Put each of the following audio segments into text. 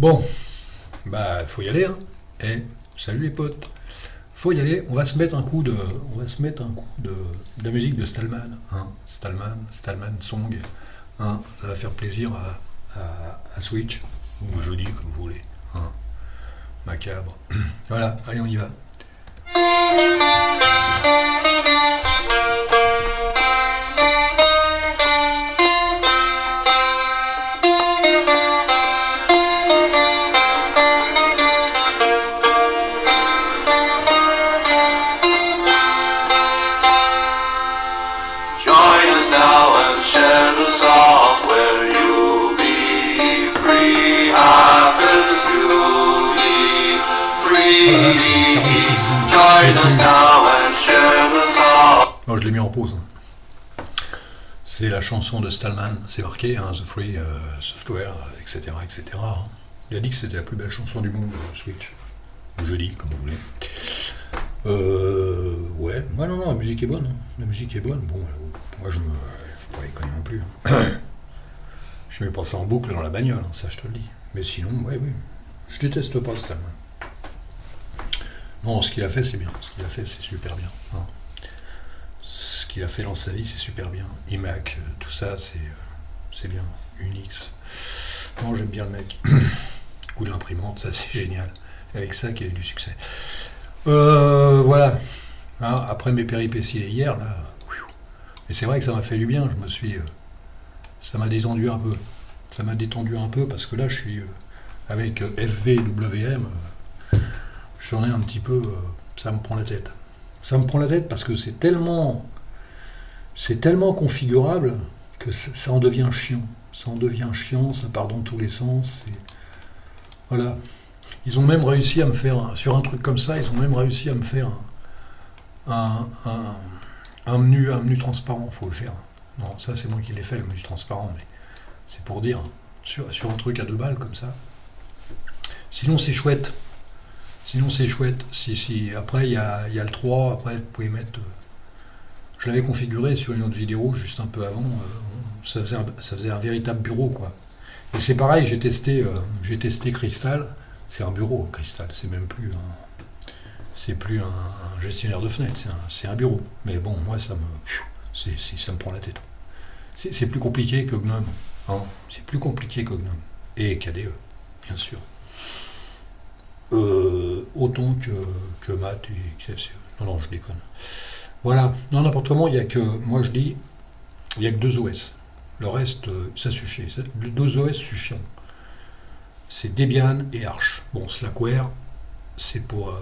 Bon, bah faut y aller, hein. Eh, salut les potes. Faut y aller, on va se mettre un coup de la musique de Stallman, hein. Stallman Song, hein. Ça va faire plaisir à Switch, ou jeudi comme vous voulez, hein. Macabre. Voilà, allez on y va. Join us now and share the song where you'll be free. Happens you'll be Oh la vache, free. 46 secondes. Join us now and share the song. Oh, je l'ai mis en pause, hein. C'est la chanson de Stallman, c'est marqué, hein, The Free Software, etc., etc., hein. Il a dit que c'était la plus belle chanson du monde, Switch. Ou jeudi, comme vous voulez. Ouais, non, la musique est bonne, hein. La musique est bonne. Bon, moi je me. Faut pas déconner non plus, hein. Je mets pas ça en boucle dans la bagnole, hein, ça je te le dis. Mais sinon, ouais, oui. Je déteste pas Stallman. Non, ce qu'il a fait, c'est bien. Ce qu'il a fait, c'est super bien, hein. Ce qu'il a fait dans sa vie, c'est super bien. iMac, tout ça, c'est bien. Unix. Non, j'aime bien le mec. Coup de l'imprimante, ça c'est génial. Avec ça qu'il a eu du succès. Voilà. Hein, après mes péripéties hier, là. Et c'est vrai que ça m'a fait du bien. Je me suis. Ça m'a détendu un peu. Ça m'a détendu un peu parce que là, je suis avec FVWM. J'en ai un petit peu. Ça me prend la tête. Ça me prend la tête parce que c'est tellement configurable que ça en devient chiant. Ça en devient chiant, ça part dans tous les sens. Voilà. Ils ont même réussi à me faire, sur un truc comme ça, ils ont même réussi à me faire un menu transparent, faut le faire. Non, ça c'est moi qui l'ai fait, le menu transparent, mais c'est pour dire, sur un truc à 2 balles comme ça. Sinon c'est chouette. Si, après il y a le 3, après vous pouvez mettre. Je l'avais configuré sur une autre vidéo juste un peu avant, ça faisait un véritable bureau, quoi. Et c'est pareil, j'ai testé Crystal. C'est un bureau, Crystal, c'est même plus un gestionnaire de fenêtres, c'est un bureau. Mais bon, moi, ça me prend la tête. C'est plus compliqué que GNOME, hein. C'est plus compliqué que GNOME. Et KDE, bien sûr. Autant que Math et XFCE. Non, je déconne. Voilà. Non, n'importe comment, il y a que, moi je dis, il n'y a que 2 OS. Le reste, ça suffit. 2 OS suffiront. C'est Debian et Arch. Bon, Slackware, c'est pour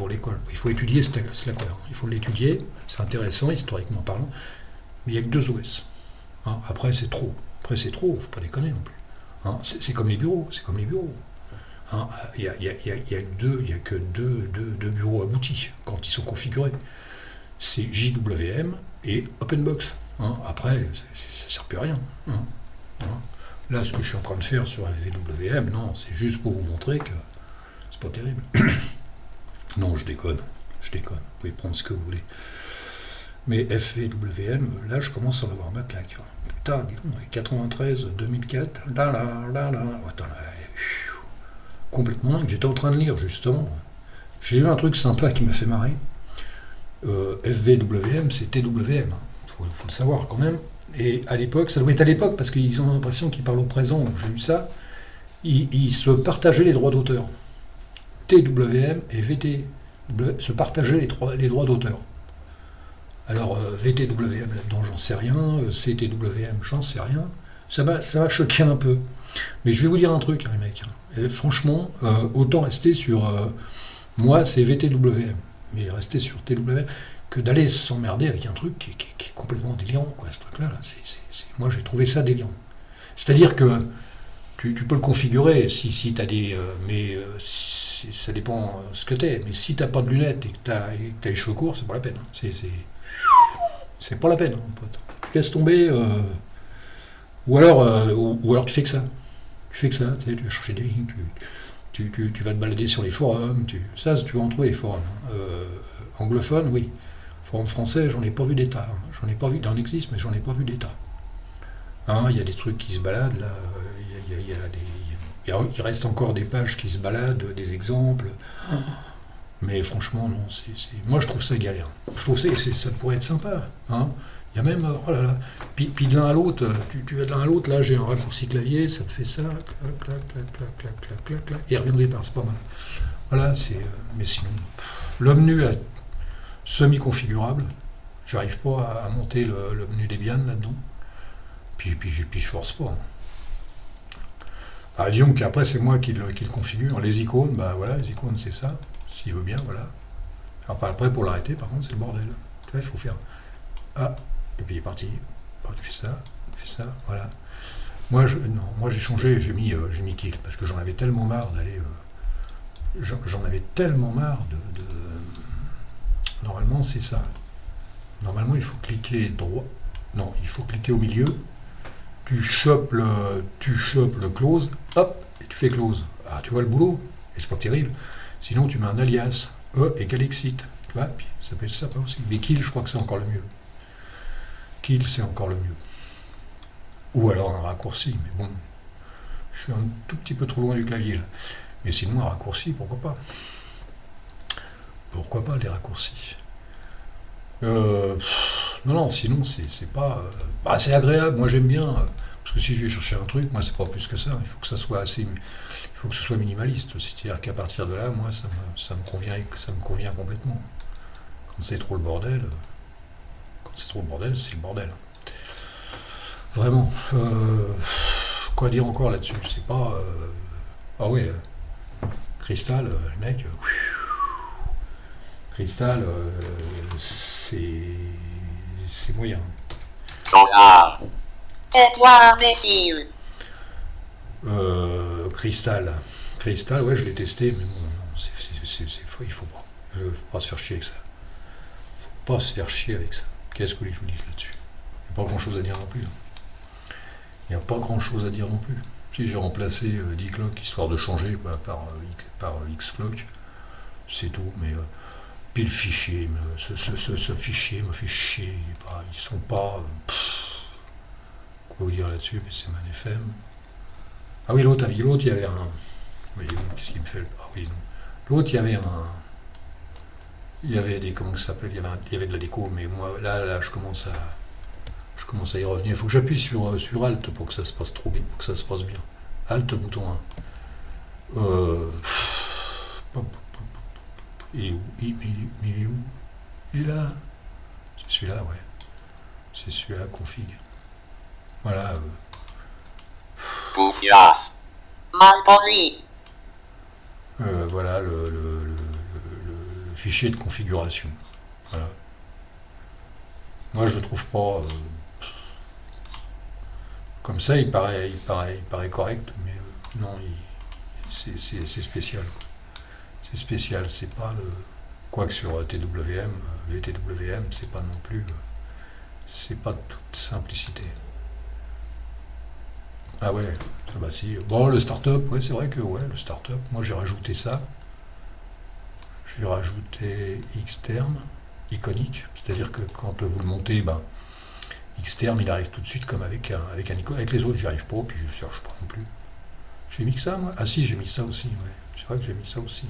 l'école. Il faut étudier Slackware. Il faut l'étudier. C'est intéressant, historiquement parlant. Mais il n'y a que 2 OS. Hein, après, c'est trop. Il ne faut pas déconner non plus. Hein, c'est comme les bureaux. Hein, il n'y a que deux bureaux aboutis quand ils sont configurés. C'est JWM et OpenBox. Hein, après, ça ne sert plus à rien. Hein. Là, ce que je suis en train de faire sur FVWM, non, c'est juste pour vous montrer que c'est pas terrible. Non, je déconne. Vous pouvez prendre ce que vous voulez. Mais FVWM, là, je commence à en avoir ma claque. Putain, dis donc, 93, 2004, là. Attends, là, complètement dingue. J'étais en train de lire, justement. J'ai lu un truc sympa qui m'a fait marrer. FVWM, c'est TWM. Faut le savoir quand même. Et à l'époque, ça doit être à l'époque, parce qu'ils ont l'impression qu'ils parlent au présent, j'ai lu ça, ils se partageaient les droits d'auteur. TWM et VTWM se partageaient les droits d'auteur. Alors, VTWM, là-dedans, j'en sais rien, CTWM, j'en sais rien. Ça m'a choqué un peu. Mais je vais vous dire un truc, les mecs. Et franchement, autant rester sur... moi, c'est VTWM, mais rester sur TWM... que d'aller s'emmerder avec un truc qui est complètement délirant, quoi, ce truc-là. Là, moi, j'ai trouvé ça délirant. C'est-à-dire que tu peux le configurer si tu as des... ça dépend ce que tu es. Mais si tu n'as pas de lunettes et que tu as les cheveux courts, c'est pas la peine. C'est pas la peine, mon pote. Tu laisses tomber... ou alors tu fais que ça. Tu sais, tu vas chercher des lignes, tu vas te balader sur les forums. Tu vas en trouver les forums. Anglophones, oui. Forum français, j'en ai pas vu d'état. J'en ai pas vu, il en existe, mais j'en ai pas vu d'état. Hein, il y a des trucs qui se baladent, là. Il y a des... Il reste encore des pages qui se baladent, des exemples. Mais franchement, non. Moi, je trouve ça galère. Je trouve ça pourrait être sympa. Hein. Il y a même, oh là là. Puis de l'un à l'autre, tu vas de l'un à l'autre, là, j'ai un raccourci clavier, ça te fait ça, clac, clac, clac, clac, clac, clac, clac, clac, et revient au départ, c'est pas mal. Voilà, mais sinon, le menu est semi-configurable. J'arrive pas à monter le menu Debian là-dedans. Puis je force pas. Ah, disons qu'après, c'est moi qui le configure. Les icônes, bah voilà, les icônes, c'est ça. S'il veut bien, voilà. Alors après, pour l'arrêter, par contre, c'est le bordel. Tu vois, il faut faire... Ah, et puis il est parti. Alors, tu fais ça, voilà. Moi, j'ai changé, j'ai mis kill, parce que j'en avais tellement marre d'aller... j'en avais tellement marre de... Normalement, c'est ça. Normalement, il faut cliquer droit. Non, il faut cliquer au milieu. Tu chopes le close, hop, et tu fais close. Ah, tu vois le boulot? Et c'est pas terrible. Sinon, tu mets un alias, E égale exit. Tu vois, puis ça peut être sympa aussi. Mais kill, je crois que c'est encore le mieux. Kill, c'est encore le mieux. Ou alors un raccourci, mais bon, je suis un tout petit peu trop loin du clavier là. Mais sinon, un raccourci, pourquoi pas? Pourquoi pas les raccourcis? Non, sinon, c'est pas... c'est agréable, moi j'aime bien, parce que si je vais chercher un truc, moi c'est pas plus que ça, il faut que ça soit il faut que ce soit minimaliste, c'est-à-dire qu'à partir de là, moi ça me convient complètement. Quand c'est trop le bordel, c'est le bordel. Vraiment. Quoi dire encore là-dessus? C'est pas... Ah ouais, Crystal, le mec... Crystal, c'est moyen. Tais-toi, imbécile. Crystal, ouais, je l'ai testé, mais bon, il faut pas. Faut pas se faire chier avec ça. Faut pas se faire chier avec ça. Qu'est-ce que vous voulez que je vous dise là-dessus? Il n'y a pas grand-chose à dire non plus. Il n'y a pas grand-chose à dire non plus. Si j'ai remplacé dclock histoire de changer quoi, par xclock, c'est tout, mais... Puis le fichier, ce fichier me fait chier. Ils sont pas... quoi vous dire là-dessus? Mais c'est ManFM. Ah oui, l'autre, il y avait un... Oui, qu'est-ce qu'il me fait? Ah oui, non. L'autre, il y avait un... Il y avait des... Comment ça s'appelle? Il y avait de la déco, mais moi, là, je commence à y revenir. Il faut que j'appuie sur Alt pour que ça se passe trop bien, pour que ça se passe bien. Alt, bouton 1. Il est où? Il est là. C'est celui-là, ouais. C'est celui-là, config. Voilà. Bouffiasse. Malpoli. Voilà le fichier de configuration. Voilà. Moi, je le trouve pas... comme ça, il paraît correct, mais non, c'est spécial. C'est spécial, c'est pas le... Quoique sur TWM, VTWM, c'est pas non plus... c'est pas toute simplicité. Ah ouais, bah si. Bon, le startup, ouais, c'est vrai que ouais, le startup, moi j'ai rajouté ça. J'ai rajouté Xterm, iconique, c'est-à-dire que quand vous le montez, ben, Xterm, il arrive tout de suite comme avec un icône. Avec les autres, j'y arrive pas, puis je cherche pas non plus. J'ai mis que ça, moi? Ah si, j'ai mis ça aussi, ouais. C'est vrai que j'ai mis ça aussi.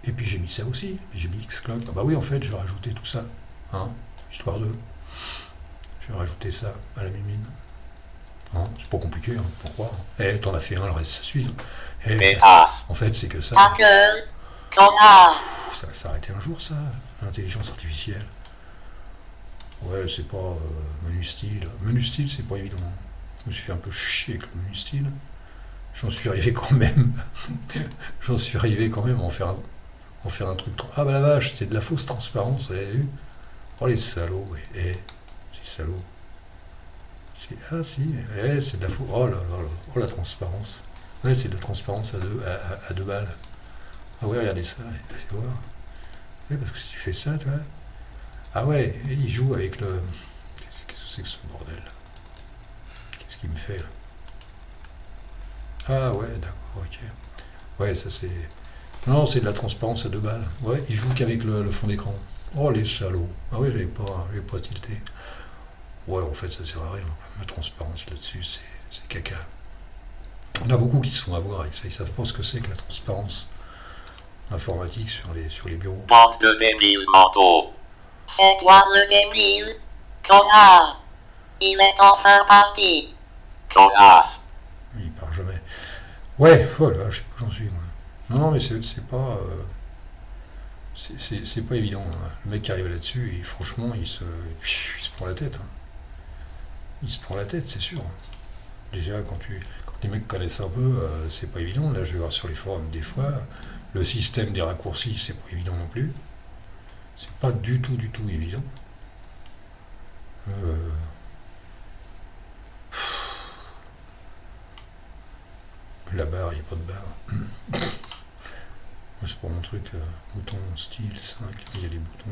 Et puis j'ai mis ça aussi, j'ai mis Xcloud. Ah bah oui, en fait, j'ai rajouté tout ça, hein, histoire de... J'ai rajouté ça à la mimine. Hein, c'est pas compliqué, hein, pourquoi? Eh, t'en as fait un, le reste ça suit. En fait, c'est que ça... Ta gueule, connard. Ça va s'arrêter un jour, ça, l'intelligence artificielle. Ouais, c'est pas menu style. Menu style, c'est pas évident. Je me suis fait un peu chier avec le menu style. J'en suis arrivé quand même. J'en suis arrivé quand même à en faire un truc. Ah bah la vache, c'est de la fausse transparence, vous avez vu? Oh les salauds, ouais. C'est salaud. Ah si, c'est de la fausse. Oh là là là. Oh la transparence. Ouais, c'est de la transparence à deux balles. Ah ouais, regardez ça, allez voir. Ouais, parce que si tu fais ça, tu vois. Ah ouais, et il joue avec le... Qu'est-ce que c'est que ce bordel? Qu'est-ce qu'il me fait là? Ah ouais, d'accord, ok. Ouais, ça c'est... Non, c'est de la transparence à deux balles. Ouais, il joue qu'avec le fond d'écran. Oh les salauds. Ah ouais, j'avais pas tilté. Ouais, en fait, ça sert à rien. La transparence là-dessus, c'est caca. On a beaucoup qui se font avoir avec ça, ils savent pas ce que c'est que la transparence informatique sur les bureaux. Bande de débiles mentaux. C'est toi le débile. Connard. Il est enfin parti. Connasse. Il part jamais. Ouais, voilà, je sais pas où j'en suis, moi. Non, mais c'est pas... c'est pas évident, hein. Le mec qui arrive là-dessus, franchement, il se prend la tête, hein. Il se prend la tête, c'est sûr. Déjà, quand les mecs connaissent un peu, c'est pas évident. Là, je vais voir sur les forums des fois, le système des raccourcis, c'est pas évident non plus. C'est pas du tout évident. La barre, il n'y a pas de barre. Moi, c'est pas mon truc. Bouton, style, 5, il y a des boutons.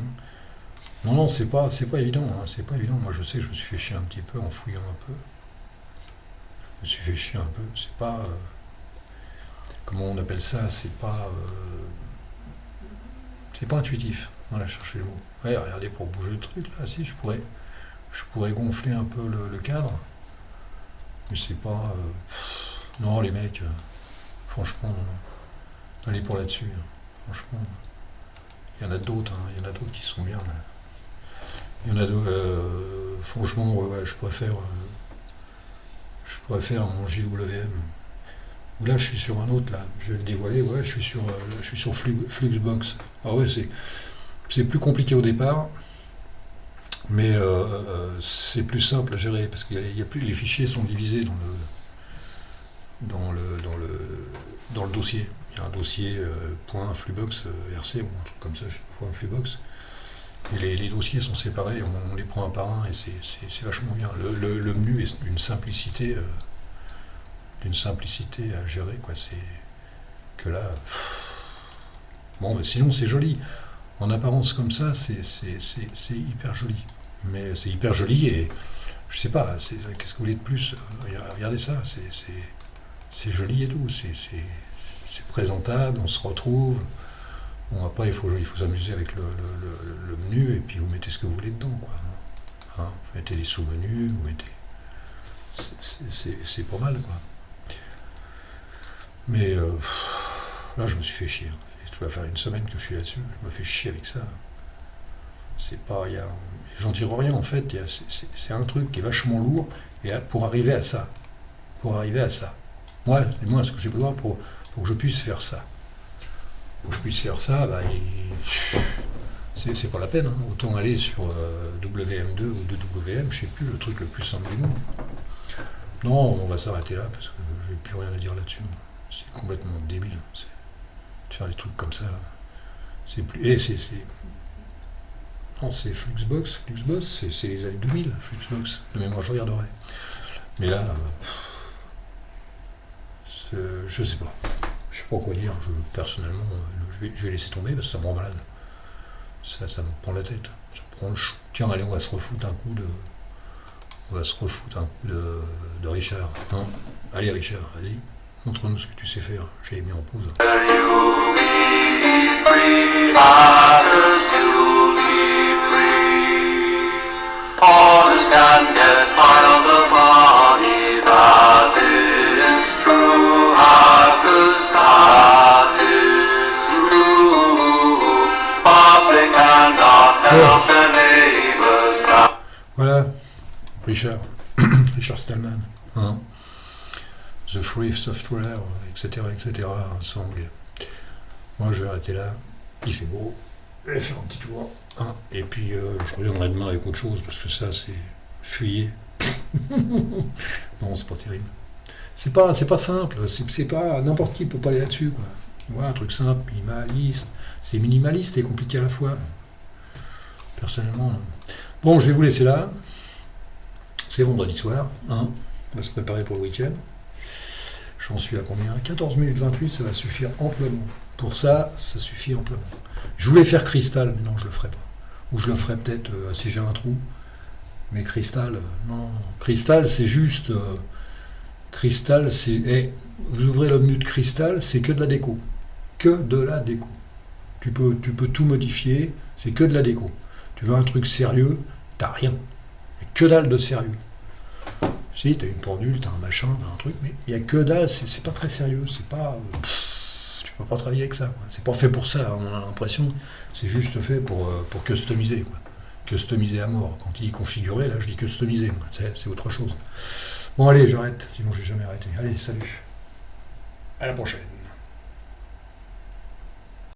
Non, c'est pas évident, hein, c'est pas évident. Moi, je sais que je me suis fait chier un petit peu en fouillant un peu. Je me suis fait chier un peu. C'est pas... comment on appelle ça? C'est pas intuitif. Voilà, chercher le mot. Ouais, regardez, pour bouger le truc, là, si, je pourrais gonfler un peu le cadre. Mais c'est pas... non, les mecs, franchement, non. Allez pour là-dessus, hein. Franchement. Il y en a d'autres, hein. Il y en a d'autres qui sont bien, là. Il y en a d'autres... franchement, ouais, je préfère mon JWM. Là, je suis sur un autre, là. Je vais le dévoiler, ouais, je suis sur Fluxbox. Ah ouais, c'est plus compliqué au départ, mais c'est plus simple à gérer, parce qu'il y a plus, les fichiers sont divisés dans le dossier. Il y a un dossier .flubox RC ou un truc comme ça, .flubox. Et les dossiers sont séparés, on les prend un par un et c'est vachement bien. Le menu est d'une simplicité à gérer, quoi. C'est que là, bon, mais sinon c'est joli. En apparence comme ça, c'est hyper joli. Mais c'est hyper joli et je sais pas. Qu'est-ce que vous voulez de plus? Regardez ça, c'est joli et tout. C'est présentable, on se retrouve. Bon, après, il faut s'amuser avec le menu, et puis vous mettez ce que vous voulez dedans, quoi. Hein, vous mettez des sous-menus, vous mettez... C'est pas mal, quoi. Mais là, je me suis fait chier. Ça doit faire une semaine que je suis là-dessus. Je me fais chier avec ça. C'est pas... J'en tire rien, en fait. C'est un truc qui est vachement lourd, et pour arriver à ça. Moi, ce que j'ai besoin pour que je puisse faire ça. Pour que je puisse faire ça, bah, c'est pas la peine, hein. Autant aller sur WM2 ou 2WM, je sais plus, le truc le plus simple du monde. Non, on va s'arrêter là, parce que j'ai plus rien à dire là-dessus. C'est complètement débile. De faire des trucs comme ça. C'est plus... Et non, c'est Fluxbox, c'est les années 2000, Fluxbox. De mémoire, je regarderai. Mais là, je sais pas. Je sais pas quoi dire. Personnellement, je vais laisser tomber parce que ça me rend malade. Ça me prend la tête. Ça me prend le chou. Tiens, allez, on va se refoutre un coup de Richard. Hein, allez, Richard, vas-y. Montre-nous ce que tu sais faire. J'ai mis en pause. You'll be free, others you'll be free. Understand that piles of money, that is true. Others that is true. But they cannot help their neighbors now. Voilà, Richard. Richard Stallman. Hein. The Free Software, etc., un song. Moi, je vais arrêter là. Il fait beau. Je vais faire un petit tour. Hein. Et puis, je reviendrai demain avec autre chose, parce que ça, c'est fuyé. Non, c'est pas terrible. C'est pas simple. C'est pas... N'importe qui peut pas aller là-dessus, quoi. Voilà, un truc simple, minimaliste. C'est minimaliste et compliqué à la fois. Personnellement, non. Bon, je vais vous laisser là. C'est vendredi soir. Hein. On va se préparer pour le week-end. J'en suis à combien? 14 minutes 28, ça va suffire amplement. Pour ça, ça suffit amplement. Je voulais faire Cristal, mais non, je le ferai pas. Ou je le ferai peut-être si j'ai un trou. Mais Cristal, non. Cristal, c'est juste... Cristal, c'est... vous ouvrez le menu de Cristal, c'est que de la déco. Que de la déco. Tu peux tout modifier, c'est que de la déco. Tu veux un truc sérieux, t'as rien. Que dalle de sérieux. Si, t'as une pendule, t'as un machin, t'as un truc, mais il n'y a que dalle, c'est pas très sérieux, c'est pas... tu peux pas travailler avec ça, quoi. C'est pas fait pour ça, on a l'impression, c'est juste fait pour customiser, quoi. Customiser à mort. Quand il dit configurer, là je dis customiser, moi. C'est autre chose. Bon allez, j'arrête, sinon j'ai jamais arrêté. Allez, salut. À la prochaine.